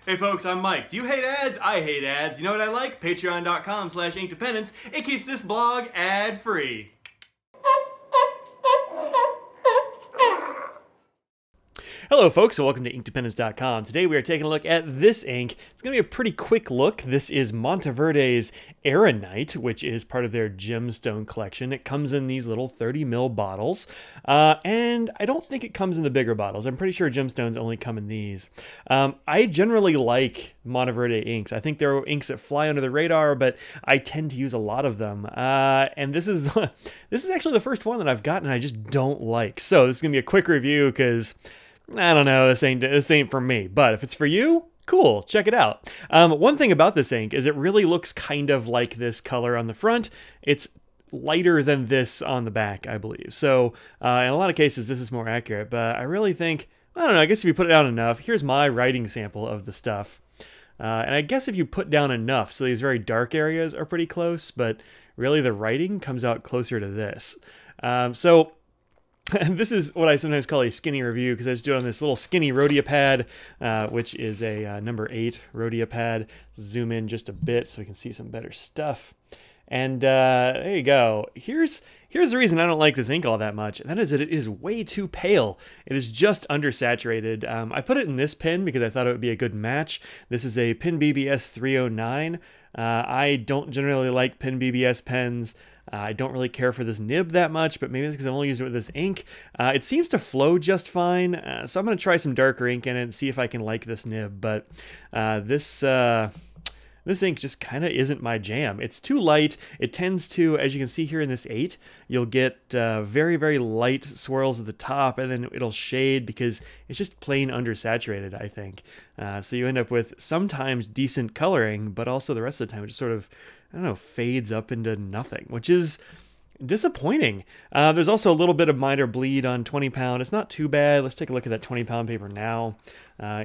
Hey folks, I'm Mike. Do you hate ads? I hate ads. You know what I like? Patreon.com/Inkdependence. It keeps this blog ad-free. Hello folks, and welcome to Inkdependence.com. Today we are taking a look at this ink. It's going to be a pretty quick look. This is Monteverde's Erinite, which is part of their gemstone collection. It comes in these little 30 ml bottles, and I don't think it comes in the bigger bottles. I'm pretty sure gemstones only come in these. I generally like Monteverde inks. I think there are inks that fly under the radar, but I tend to use a lot of them. And this is actually the first one that I've gotten and I just don't like. So this is going to be a quick review because I don't know, this ain't for me, but if it's for you, cool, check it out. One thing about this ink is it really looks kind of like this color on the front. It's lighter than this on the back, I believe. So in a lot of cases, this is more accurate, but I really think, I don't know, I guess if you put it down enough, here's my writing sample of the stuff. And I guess if you put down enough, so these very dark areas are pretty close, but really the writing comes out closer to this. And this is what I sometimes call a skinny review because I just do it on this little skinny Rhodia pad, which is a number 8 Rhodia pad. Zoom in just a bit so we can see some better stuff. And there you go. Here's the reason I don't like this ink all that much, and that is that it is way too pale. It is just undersaturated. I put it in this pen because I thought it would be a good match. This is a Pen BBS 309. I don't generally like Pen BBS pens. I don't really care for this nib that much, but maybe it's because I've only used it with this ink. It seems to flow just fine, so I'm going to try some darker ink in it and see if I can like this nib. But this ink just kind of isn't my jam. It's too light. It tends to, as you can see here in this 8, you'll get very, very light swirls at the top, and then it'll shade because it's just plain undersaturated, I think. So you end up with sometimes decent coloring, but also the rest of the time it just sort of, I don't know, fades up into nothing, which is disappointing. There's also a little bit of minor bleed on 20 pound. It's not too bad. Let's take a look at that 20 pound paper now.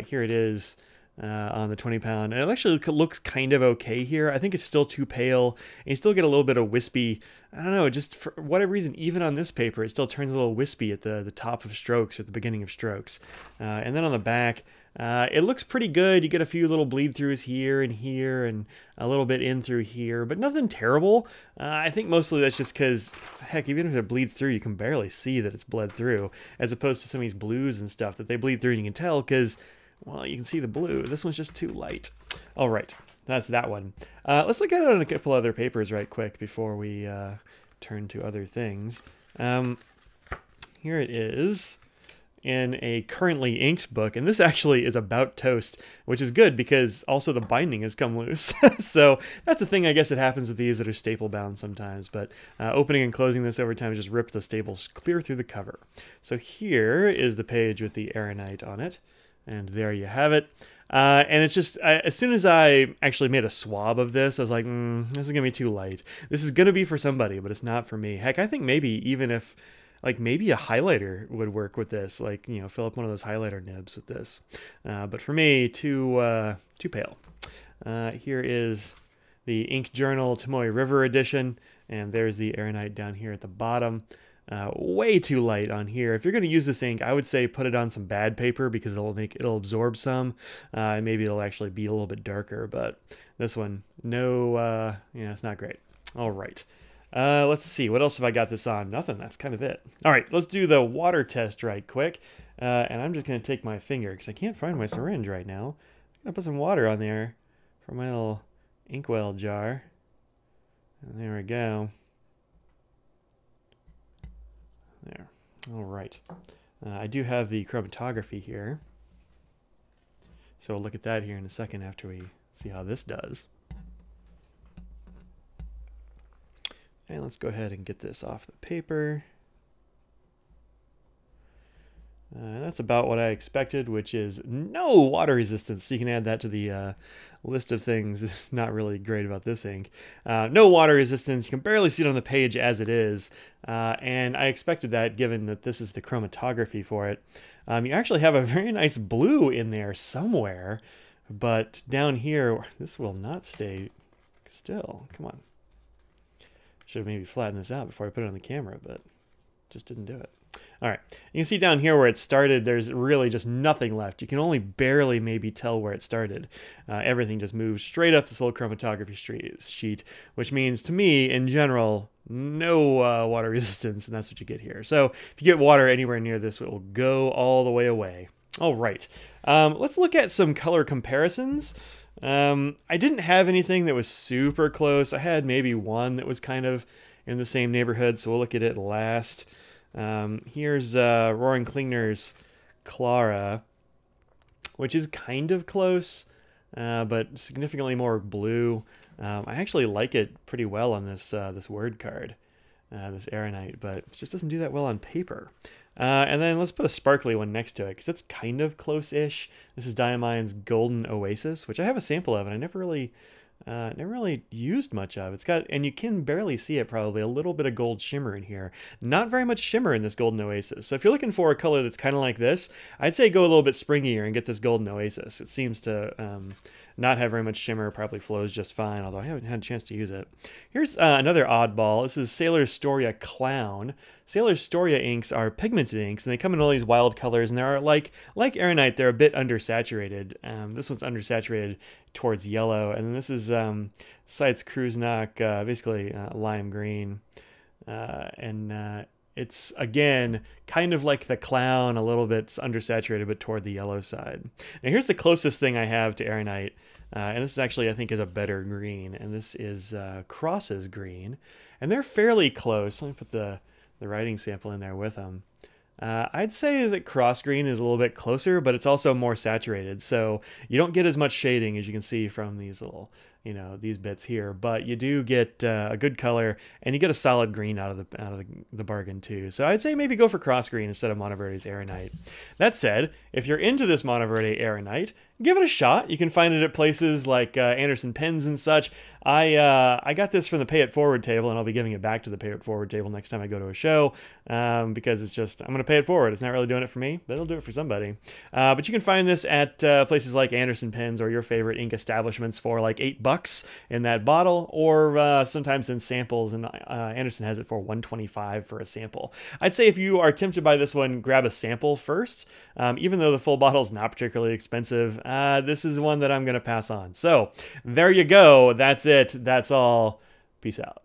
Here it is. On the 20 pound, and it actually looks kind of okay here. I think it's still too pale, and you still get a little bit of wispy. I don't know, just for whatever reason, even on this paper, it still turns a little wispy at the top of strokes, or at the beginning of strokes. And then on the back, it looks pretty good. You get a few little bleed throughs here, and a little bit in through here, but nothing terrible. I think mostly that's just because, heck, even if it bleeds through, you can barely see that it's bled through, as opposed to some of these blues and stuff that they bleed through and you can tell because, well, you can see the blue. This one's just too light. All right, that's that one. Let's look at it on a couple other papers right quick before we turn to other things. Here it is in a currently inked book, and this actually is about toast, which is good because also the binding has come loose. So that's the thing, I guess, that happens with these that are staple bound sometimes, but opening and closing this over time just rips the staples clear through the cover. So here is the page with the Erinite on it. And there you have it. And it's just, as soon as I actually made a swab of this, I was like, this is going to be too light. This is going to be for somebody, but it's not for me. Heck, I think maybe even if, like, maybe a highlighter would work with this. Like, you know, fill up one of those highlighter nibs with this. But for me, too pale. Here is the Ink Journal Tomoe River edition. And there's the Erinite down here at the bottom. Way too light on here. If you're going to use this ink, I would say put it on some bad paper because it'll absorb some, and maybe it'll actually be a little bit darker. But this one, no, yeah, it's not great. All right, let's see, what else have I got this on? Nothing. That's kind of it. All right, let's do the water test right quick, and I'm just going to take my finger because I can't find my syringe right now. I'm going to put some water on there for my little inkwell jar, and there we go. There. All right. I do have the chromatography here. So we'll look at that here in a second after we see how this does. And let's go ahead and get this off the paper. That's about what I expected, which is no water resistance. So you can add that to the list of things. It's not really great about this ink. No water resistance. You can barely see it on the page as it is. And I expected that given that this is the chromatography for it. You actually have a very nice blue in there somewhere. But down here, this will not stay still. Come on. Should have maybe flattened this out before I put it on the camera, but just didn't do it. All right, you can see down here where it started, there's really just nothing left. You can only barely maybe tell where it started. Everything just moves straight up this little chromatography sheet, which means to me, in general, no water resistance, and that's what you get here. So if you get water anywhere near this, it will go all the way away. All right, let's look at some color comparisons. I didn't have anything that was super close. I had maybe one that was kind of in the same neighborhood, so we'll look at it last. Here's Roaring Klingner's Clara, which is kind of close, but significantly more blue. I actually like it pretty well on this this word card, this Erinite, but it just doesn't do that well on paper. And then let's put a sparkly one next to it, because it's kind of close-ish. This is Diamine's Golden Oasis, which I have a sample of, and I never really used much of. It's got, and you can barely see it probably, a little bit of gold shimmer in here. Not very much shimmer in this Golden Oasis. So if you're looking for a color that's kind of like this, I'd say go a little bit springier and get this Golden Oasis. It seems to not have very much shimmer, probably flows just fine, although I haven't had a chance to use it. Here's another oddball. This is Sailor Storia Clown. Sailor Storia inks are pigmented inks, and they come in all these wild colors, and they're like Erinite, they're a bit undersaturated. This one's undersaturated towards yellow, and then this is Seitz Kruznak, basically lime green. It's, again, kind of like the Clown, a little bit undersaturated, but toward the yellow side. Now, here's the closest thing I have to Erinite, and this is actually, I think, is a better green, and this is Cross's green, and they're fairly close. Let me put the writing sample in there with them. I'd say that Cross Green is a little bit closer, but it's also more saturated, so you don't get as much shading as you can see from these little, these bits here, but you do get a good color, and you get a solid green out of the bargain too. So I'd say maybe go for Cross Green instead of Monteverde's Erinite. That said, if you're into this Monteverde Erinite, give it a shot. You can find it at places like Anderson Pens and such. I got this from the Pay It Forward table, and I'll be giving it back to the Pay It Forward table next time I go to a show, because it's just, I'm going to pay it forward. It's not really doing it for me, but it'll do it for somebody. But you can find this at places like Anderson Pens or your favorite ink establishments for like $8 in that bottle, or sometimes in samples, and Anderson has it for $1.25 for a sample. I'd say if you are tempted by this one, grab a sample first. Even though the full bottle is not particularly expensive, this is one that I'm going to pass on. So there you go. That's it. That's all. Peace out.